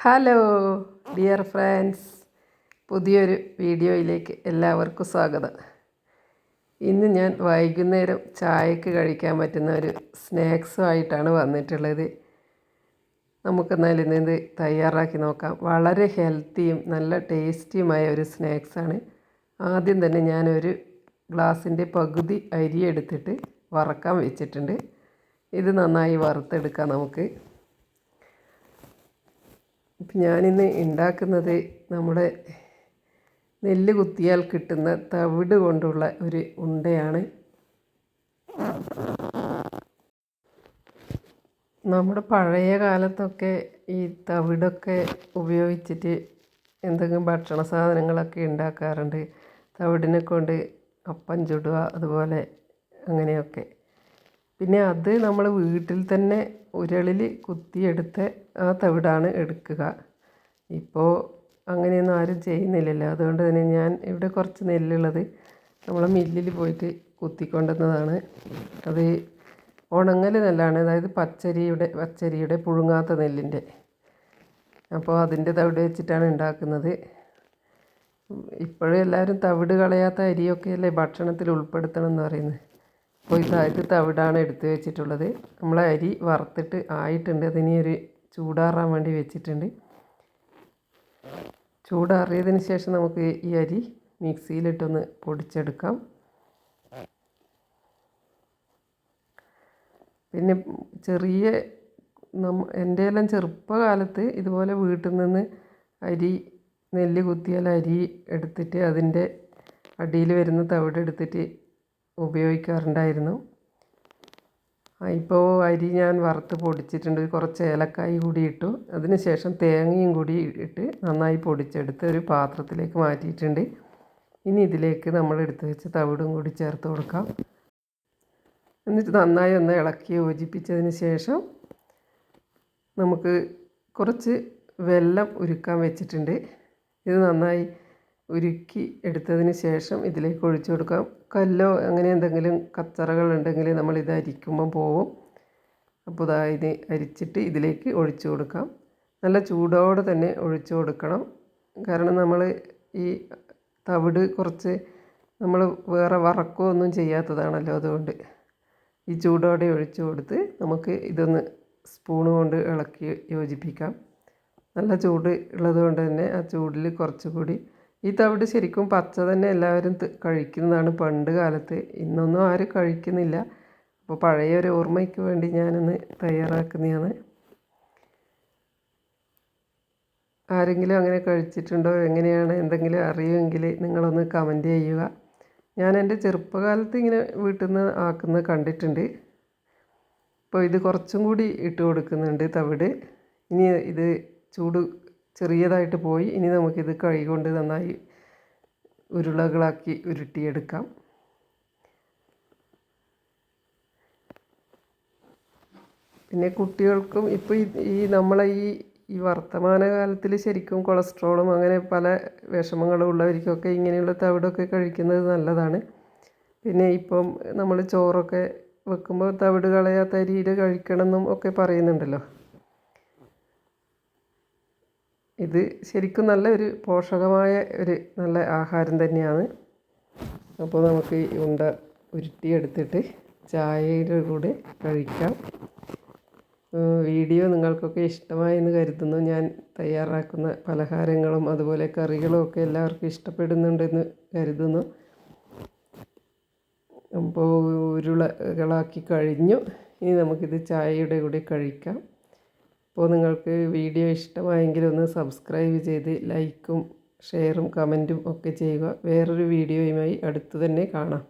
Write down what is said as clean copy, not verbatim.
Hello dear friends, പുതിയൊരു വീഡിയോയിലേക്ക് എല്ലാവർക്കും സ്വാഗതം. ഇന്ന് ഞാൻ വൈകുന്നേരം ചായക്ക് കഴിക്കാൻ പറ്റുന്ന ഒരു സ്നാക്സുമായിട്ടാണ് വന്നിട്ടുള്ളത്. നമുക്കെന്നാൽ ഇന്ന് തയ്യാറാക്കി നോക്കാം. വളരെ ഹെൽത്തിയും നല്ല ടേസ്റ്റിയുമായ ഒരു സ്നാക്സാണ്. ആദ്യം തന്നെ ഞാനൊരു ഗ്ലാസിൻ്റെ പകുതി അരി എടുത്തിട്ട് വറക്കാൻ വെച്ചിട്ടുണ്ട്. ഇത് നന്നായി വറുത്തെടുക്കാം നമുക്ക്. ഇപ്പം ഞാനിന്ന് ഉണ്ടാക്കുന്നത് നമ്മുടെ നെല്ല് കുത്തിയാൽ കിട്ടുന്ന തവിട് കൊണ്ടുള്ള ഒരു ഉണ്ടയാണ്. നമ്മുടെ പഴയ കാലത്തൊക്കെ ഈ തവിടൊക്കെ ഉപയോഗിച്ചിട്ട് എന്തെങ്കിലും ഭക്ഷണ സാധനങ്ങളൊക്കെ ഉണ്ടാക്കാറുണ്ട്. തവിടിനെ കൊണ്ട് അപ്പം ചുടുക, അതുപോലെ അങ്ങനെയൊക്കെ. പിന്നെ അത് നമ്മൾ വീട്ടിൽ തന്നെ ഉരളിൽ കുത്തിയെടുത്ത് ആ തവിടാണ് എടുക്കുക. ഇപ്പോൾ അങ്ങനെയൊന്നും ആരും ചെയ്യുന്നില്ലല്ലോ. അതുകൊണ്ട് തന്നെ ഞാൻ ഇവിടെ കുറച്ച് നെല്ലുള്ളത് നമ്മൾ മില്ലിൽ പോയിട്ട് കുത്തിക്കൊണ്ടുവന്നതാണ്. അത് ഉണങ്ങൽ നെല്ലാണ്, അതായത് പച്ചരിയുടെ പുഴുങ്ങാത്ത നെല്ലിൻ്റെ. അപ്പോൾ അതിൻ്റെ തവിട് വെച്ചിട്ടാണ് ഉണ്ടാക്കുന്നത്. ഇപ്പോഴും എല്ലാവരും തവിട് കളയാത്ത അരിയൊക്കെയല്ലേ ഭക്ഷണത്തിൽ ഉൾപ്പെടുത്തണം എന്ന് പറയുന്നത്. അപ്പോൾ ഇത് തവിടാണ് എടുത്ത് വെച്ചിട്ടുള്ളത്. നമ്മളെ അരി വറുത്തിട്ട് ആയിട്ടുണ്ട്. അതിനി ഒരു ചൂടാറാൻ വേണ്ടി വെച്ചിട്ടുണ്ട്. ചൂടാറിയതിന് ശേഷം നമുക്ക് ഈ അരി മിക്സിയിലിട്ടൊന്ന് പൊടിച്ചെടുക്കാം. പിന്നെ എൻ്റെ എല്ലാം ചെറുപ്പകാലത്ത് ഇതുപോലെ വീട്ടിൽ നിന്ന് നെല്ല് കുത്തിയാൽ അരി എടുത്തിട്ട് അതിൻ്റെ അടിയിൽ വരുന്ന തവിട് എടുത്തിട്ട് ഉപയോഗിക്കാറുണ്ടായിരുന്നു. ഇപ്പോൾ അരി ഞാൻ വറുത്ത് പൊടിച്ചിട്ടുണ്ട്. കുറച്ച് ഏലക്കായ് കൂടി ഇട്ടു. അതിന് ശേഷം തേങ്ങയും കൂടി ഇട്ട് നന്നായി പൊടിച്ചെടുത്ത് ഒരു പാത്രത്തിലേക്ക് മാറ്റിയിട്ടുണ്ട്. ഇനി ഇതിലേക്ക് നമ്മൾ എടുത്ത് വെച്ച് തവിടും കൂടി ചേർത്ത് കൊടുക്കാം. എന്നിട്ട് നന്നായി ഒന്ന് ഇളക്കി യോജിപ്പിച്ചതിന് ശേഷം നമുക്ക് കുറച്ച് വെള്ളം ഉരുക്കാൻ വെച്ചിട്ടുണ്ട്. ഇത് നന്നായി ഉരുക്കി എടുത്തതിന് ശേഷം ഇതിലേക്ക് ഒഴിച്ചു കൊടുക്കാം. കല്ലോ അങ്ങനെ എന്തെങ്കിലും കച്ചറകൾ ഉണ്ടെങ്കിൽ നമ്മളിത് അരിക്കുമ്പം പോവും. അപ്പോൾ ഇത് അരിച്ചിട്ട് ഇതിലേക്ക് ഒഴിച്ചു കൊടുക്കാം. നല്ല ചൂടോടെ തന്നെ ഒഴിച്ചു കൊടുക്കണം. കാരണം നമ്മൾ ഈ തവിട് കുറച്ച് നമ്മൾ വേറെ വറക്കുകയൊന്നും ചെയ്യാത്തതാണല്ലോ. അതുകൊണ്ട് ഈ ചൂടോടെ ഒഴിച്ചു കൊടുത്ത് നമുക്ക് ഇതൊന്ന് സ്പൂണ് കൊണ്ട് ഇളക്കി യോജിപ്പിക്കാം. നല്ല ചൂട് ഉള്ളത് കൊണ്ട് തന്നെ ആ ചൂടിൽ കുറച്ചുകൂടി ഈ തവിട് ശരിക്കും പച്ച തന്നെ എല്ലാവരും കഴിക്കുന്നതാണ് പണ്ട് കാലത്ത്. ഇന്നൊന്നും ആരും കഴിക്കുന്നില്ല. അപ്പോൾ പഴയൊരു ഓർമ്മയ്ക്ക് വേണ്ടി ഞാനൊന്ന് തയ്യാറാക്കുന്നതാണ്. ആരെങ്കിലും അങ്ങനെ കഴിച്ചിട്ടുണ്ടോ, എങ്ങനെയാണ്, എന്തെങ്കിലും അറിയുമെങ്കിൽ നിങ്ങളൊന്ന് കമൻറ്റ് ചെയ്യുക. ഞാൻ എൻ്റെ ചെറുപ്പകാലത്ത് ഇങ്ങനെ വീട്ടിൽ നിന്ന് ആക്കുന്നത് കണ്ടിട്ടുണ്ട്. ഇപ്പോൾ ഇത് കുറച്ചും കൂടി ഇട്ട് കൊടുക്കുന്നുണ്ട് തവിട്. ഇനി ഇത് ചൂട് ചെറിയതായിട്ട് പോയി. ഇനി നമുക്കിത് കൈ കൊണ്ട് നന്നായി ഉരുളകളാക്കി ഉരുട്ടിയെടുക്കാം. പിന്നെ കുട്ടികൾക്കും ഇപ്പോൾ നമ്മളെ ഈ വർത്തമാനകാലത്തിൽ ശരിക്കും കൊളസ്ട്രോളും അങ്ങനെ പല വിഷമങ്ങളും ഉള്ളവർക്കൊക്കെ ഇങ്ങനെയുള്ള തവിടൊക്കെ കഴിക്കുന്നത് നല്ലതാണ്. പിന്നെ ഇപ്പം നമ്മൾ ചോറൊക്കെ വെക്കുമ്പോൾ തവിട് കളയാത്ത അരിയിൽ കഴിക്കണമെന്നും ഒക്കെ പറയുന്നുണ്ടല്ലോ. ഇത് ശരിക്കും നല്ല ഒരു പോഷകമായ ഒരു നല്ല ആഹാരം തന്നെയാണ്. അപ്പോൾ നമുക്ക് ഈ ഉണ്ട ഉരുട്ടിയെടുത്തിട്ട് ചായയുടെ കൂടെ കഴിക്കാം. വീഡിയോ നിങ്ങൾക്കൊക്കെ ഇഷ്ടമായി എന്ന് കരുതുന്നു. ഞാൻ തയ്യാറാക്കുന്ന പലഹാരങ്ങളും അതുപോലെ കറികളും ഒക്കെ എല്ലാവർക്കും ഇഷ്ടപ്പെടുന്നുണ്ടെന്ന് കരുതുന്നു. അപ്പോൾ ഉരുളകളാക്കി കഴിഞ്ഞു. ഇനി നമുക്കിത് ചായയുടെ കൂടെ കഴിക്കാം. അപ്പോൾ നിങ്ങൾക്ക് വീഡിയോ ഇഷ്ടമായെങ്കിൽ ഒന്ന് സബ്സ്ക്രൈബ് ചെയ്ത് ലൈക്കും ഷെയറും കമൻറ്റും ഒക്കെ ചെയ്യുക. വേറൊരു വീഡിയോയുമായി അടുത്ത് തന്നെ കാണാം.